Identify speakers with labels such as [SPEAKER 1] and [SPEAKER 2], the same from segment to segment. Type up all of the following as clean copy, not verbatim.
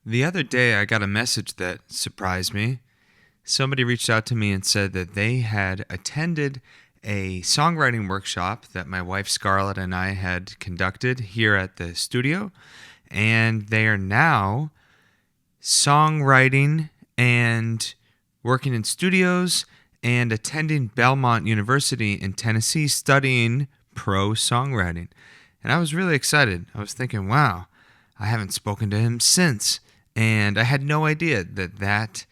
[SPEAKER 1] The other day, I got a message that surprised me. Somebody reached out to me and said that they had attended a songwriting workshop that my wife Scarlett and I had conducted here at the studio, and they are now songwriting and working in studios and attending Belmont University in Tennessee studying pro songwriting. And I was really excited. I was thinking, wow, I haven't spoken to him since. And I had no idea that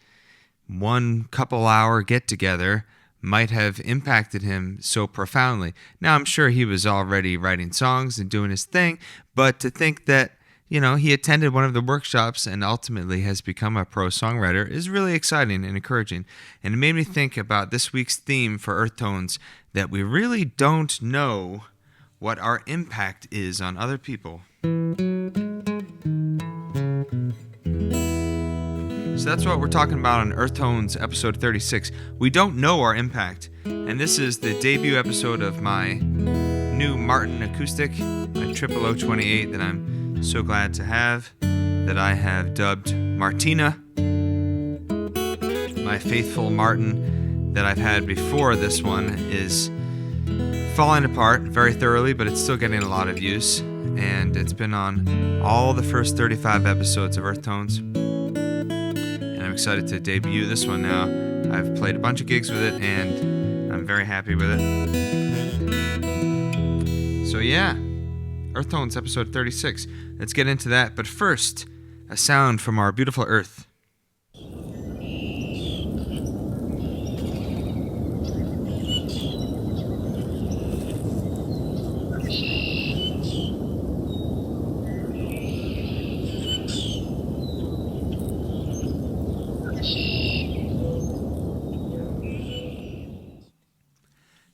[SPEAKER 1] one couple hour get together might have impacted him so profoundly. Now, I'm sure he was already writing songs and doing his thing, but to think that, he attended one of the workshops and ultimately has become a pro songwriter is really exciting and encouraging. And it made me think about this week's theme for Earth Tones, that we really don't know what our impact is on other people. So that's what we're talking about on Earth Tones episode 36. We don't know our impact. And this is the debut episode of my new Martin acoustic, my 00028 that I'm so glad to have, that I have dubbed Martina. My faithful Martin that I've had before this one is falling apart very thoroughly, but it's still getting a lot of use. And it's been on all the first 35 episodes of Earth Tones. I'm excited to debut this one now. I've played a bunch of gigs with it, and I'm very happy with it. So yeah, Earth Tones episode 36. Let's get into that. But first, a sound from our beautiful Earth.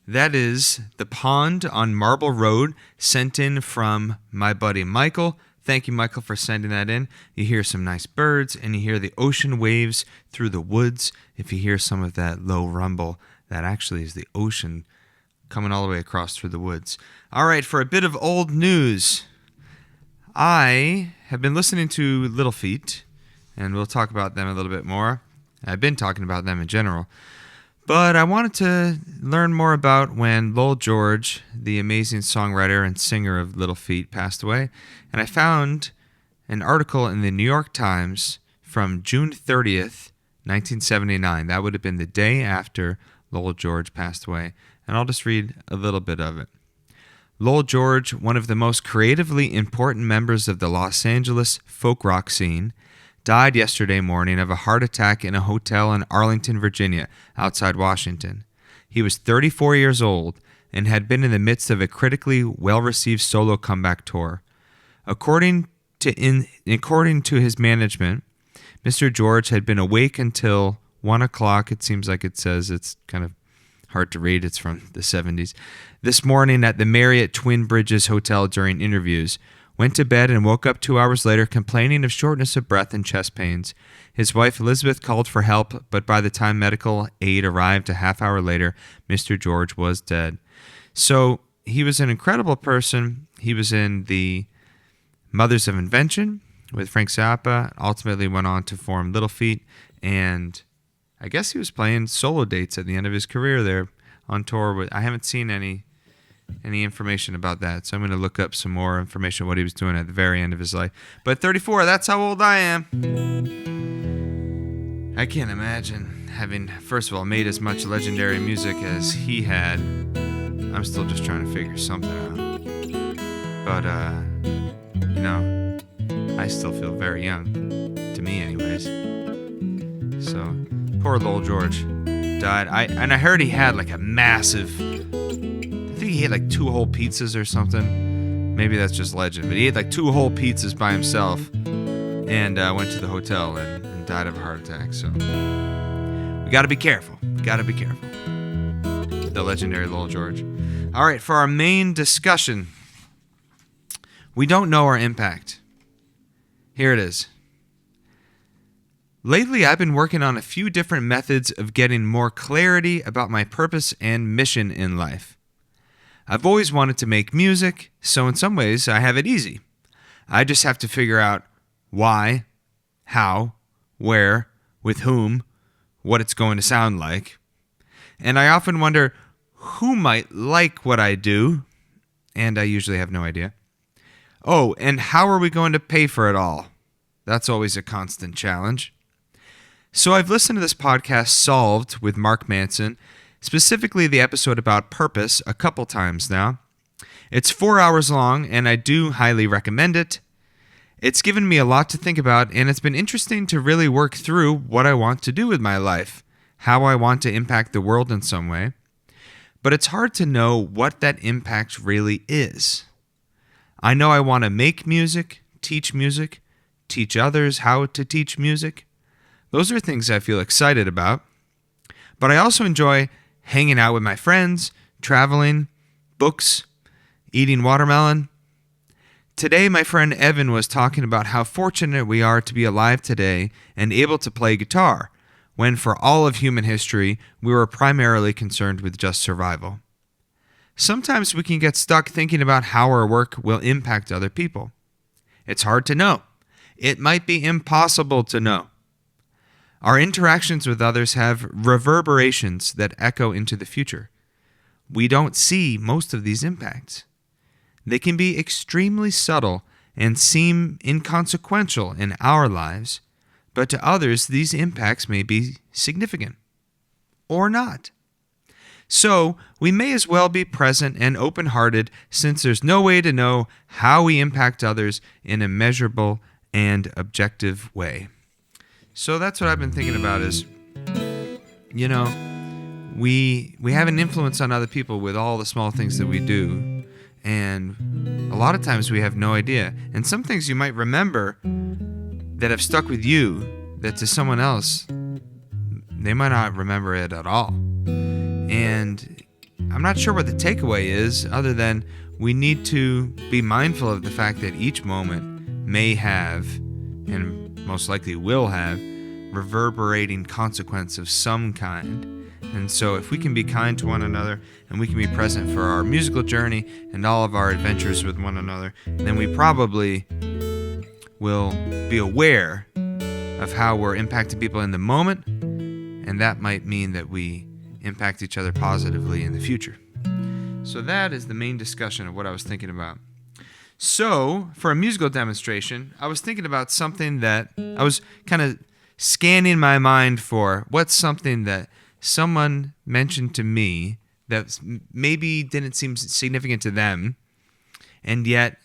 [SPEAKER 1] That is The Pond on Marble Road, sent in from my buddy Michael. Thank you, Michael, for sending that in. You hear some nice birds, and you hear the ocean waves through the woods. If you hear some of that low rumble, that actually is the ocean coming all the way across through the woods. All right, for a bit of old news, I have been listening to Little Feat, and we'll talk about them a little bit more. I've been talking about them in general. But I wanted to learn more about when Lowell George, the amazing songwriter and singer of Little Feat, passed away. And I found an article in the New York Times from June 30th, 1979. That would have been the day after Lowell George passed away. And I'll just read a little bit of it. Lowell George, one of the most creatively important members of the Los Angeles folk rock scene, died yesterday morning of a heart attack in a hotel in Arlington, Virginia, outside Washington. He was 34 years old and had been in the midst of a critically well-received solo comeback tour. According to his management, Mr. George had been awake until 1 o'clock. It seems like it says, it's kind of hard to read, it's from the 70s. This morning at the Marriott Twin Bridges Hotel during interviews. Went to bed and woke up 2 hours later complaining of shortness of breath and chest pains. His wife Elizabeth called for help, but by the time medical aid arrived a half hour later, Mr. George was dead. So he was an incredible person. He was in the Mothers of Invention with Frank Zappa, ultimately went on to form Little Feat, and I guess he was playing solo dates at the end of his career there on tour. I haven't seen any information about that, so I'm going to look up some more information on what he was doing at the very end of his life. But 34, that's how old I am. I can't imagine having, first of all, made as much legendary music as he had. I'm still just trying to figure something out. But, I still feel very young, to me anyways. So, poor Lowell George died. I heard he had like a massive, I think he ate like 2 whole pizzas or something. Maybe that's just legend, but he ate like 2 whole pizzas by himself and went to the hotel and died of a heart attack. So we got to be careful. The legendary Lowell George. All right, for our main discussion, we don't know our impact. Here it is. Lately, I've been working on a few different methods of getting more clarity about my purpose and mission in life. I've always wanted to make music, so in some ways I have it easy. I just have to figure out why, how, where, with whom, what it's going to sound like. And I often wonder who might like what I do, and I usually have no idea. Oh, and how are we going to pay for it all? That's always a constant challenge. So I've listened to this podcast, Solved, with Mark Manson, specifically the episode about purpose, a couple times now. It's 4 hours long, and I do highly recommend it. It's given me a lot to think about, and it's been interesting to really work through what I want to do with my life, how I want to impact the world in some way. But it's hard to know what that impact really is. I know I want to make music, teach others how to teach music. Those are things I feel excited about. But I also enjoy hanging out with my friends, traveling, books, eating watermelon. Today, my friend Evan was talking about how fortunate we are to be alive today and able to play guitar, when for all of human history, we were primarily concerned with just survival. Sometimes we can get stuck thinking about how our work will impact other people. It's hard to know. It might be impossible to know. Our interactions with others have reverberations that echo into the future. We don't see most of these impacts. They can be extremely subtle and seem inconsequential in our lives, but to others, these impacts may be significant. Or not. So, we may as well be present and open-hearted, since there's no way to know how we impact others in a measurable and objective way. So that's what I've been thinking about is, we have an influence on other people with all the small things that we do, and a lot of times we have no idea. And some things you might remember that have stuck with you, that to someone else, they might not remember it at all. And I'm not sure what the takeaway is, other than we need to be mindful of the fact that each moment may have, and most likely will have, reverberating consequence of some kind. And so if we can be kind to one another, and we can be present for our musical journey and all of our adventures with one another, then we probably will be aware of how we're impacting people in the moment, and that might mean that we impact each other positively in the future. So that is the main discussion of what I was thinking about. So, for a musical demonstration, I was thinking about something that I was kind of scanning my mind for. What's something that someone mentioned to me that maybe didn't seem significant to them, and yet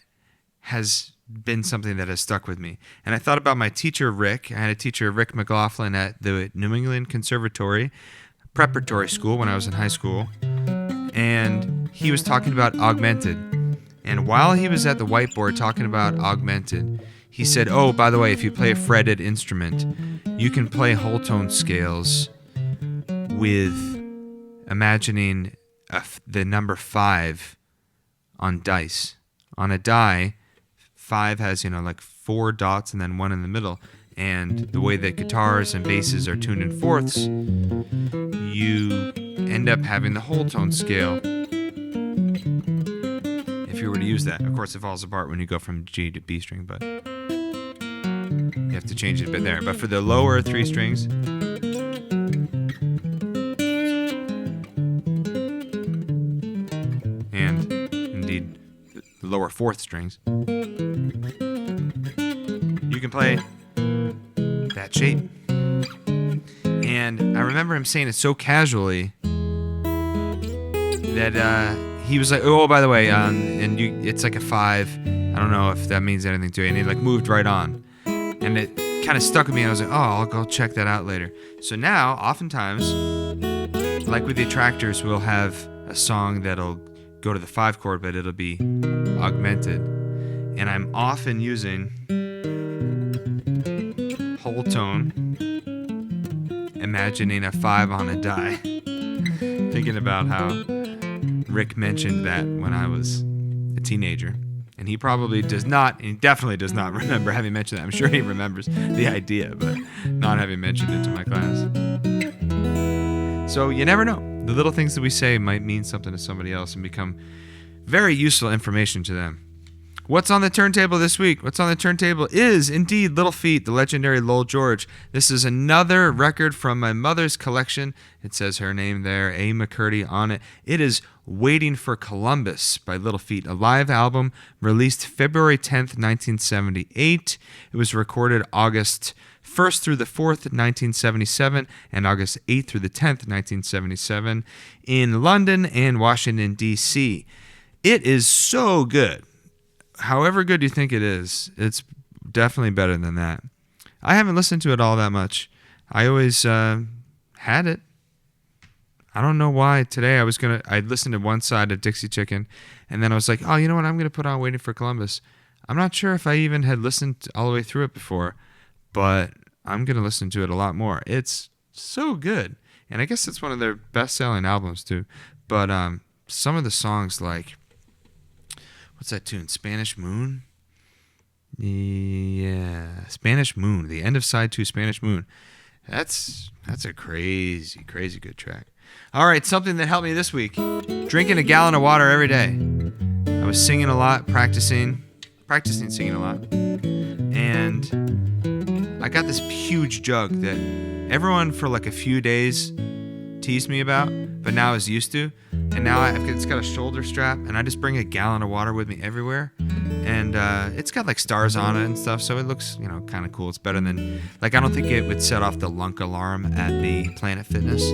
[SPEAKER 1] has been something that has stuck with me. And I thought about my teacher, Rick. I had a teacher, Rick McLaughlin, at the New England Conservatory Preparatory School when I was in high school. And he was talking about augmented. And while he was at the whiteboard talking about augmented, he said, oh, by the way, if you play a fretted instrument, you can play whole tone scales with imagining the number 5 on dice. On a die, 5 has, like 4 dots and then 1 in the middle. And the way that guitars and basses are tuned in fourths, you end up having the whole tone scale. If you were to use that, of course, it falls apart when you go from G to B string, but you have to change it a bit there. But for the lower 3 strings, and indeed the lower 4th strings, you can play that shape. And I remember him saying it so casually that he was like, oh, by the way, it's like a 5. I don't know if that means anything to you. And he moved right on. And it kind of stuck with me. And I was like, oh, I'll go check that out later. So now, oftentimes, like with the Attractors, we'll have a song that'll go to the 5 chord, but it'll be augmented. And I'm often using whole tone, imagining a 5 on a die. Thinking about how Rick mentioned that when I was a teenager. And he probably does not, and he definitely does not remember having mentioned that. I'm sure he remembers the idea, but not having mentioned it to my class. So you never know. The little things that we say might mean something to somebody else and become very useful information to them. What's on the turntable this week? What's on the turntable is indeed Little Feat, the legendary Lowell George. This is another record from my mother's collection. It says her name there, A. McCurdy, on it. It is Waiting for Columbus by Little Feat, a live album released February 10th, 1978. It was recorded August 1st through the 4th, 1977, and August 8th through the 10th, 1977, in London and Washington, D.C. It is so good. However good you think it is, it's definitely better than that. I haven't listened to it all that much. I always had it. I don't know why today I listened to one side of Dixie Chicken, and then I was like, oh, you know what, I'm going to put on Waiting for Columbus. I'm not sure if I even had listened all the way through it before, but I'm going to listen to it a lot more. It's so good. And I guess it's one of their best-selling albums, too. But some of the songs, like, what's that tune? Spanish Moon? Yeah, Spanish Moon. The end of side 2, Spanish Moon. That's a crazy, crazy good track. All right, something that helped me this week. Drinking a gallon of water every day. I was singing a lot, practicing singing a lot. And I got this huge jug that everyone for like a few days teased me about, but now is used to. And now it's got a shoulder strap, and I just bring a gallon of water with me everywhere. And it's got like stars on it and stuff, so it looks, kind of cool. It's better than, I don't think it would set off the lunk alarm at the Planet Fitness.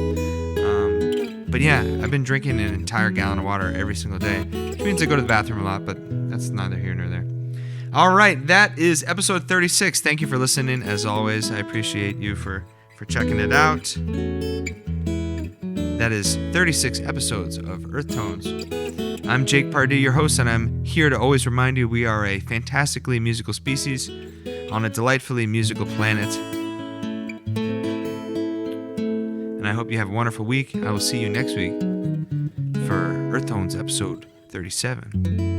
[SPEAKER 1] But yeah, I've been drinking an entire gallon of water every single day, which means I go to the bathroom a lot, but that's neither here nor there. All right, that is episode 36. Thank you for listening. As always, I appreciate you for checking it out. That is 36 episodes of Earth Tones. I'm Jake Pardee, your host, and I'm here to always remind you we are a fantastically musical species on a delightfully musical planet. And I hope you have a wonderful week. I will see you next week for Earth Tones episode 37.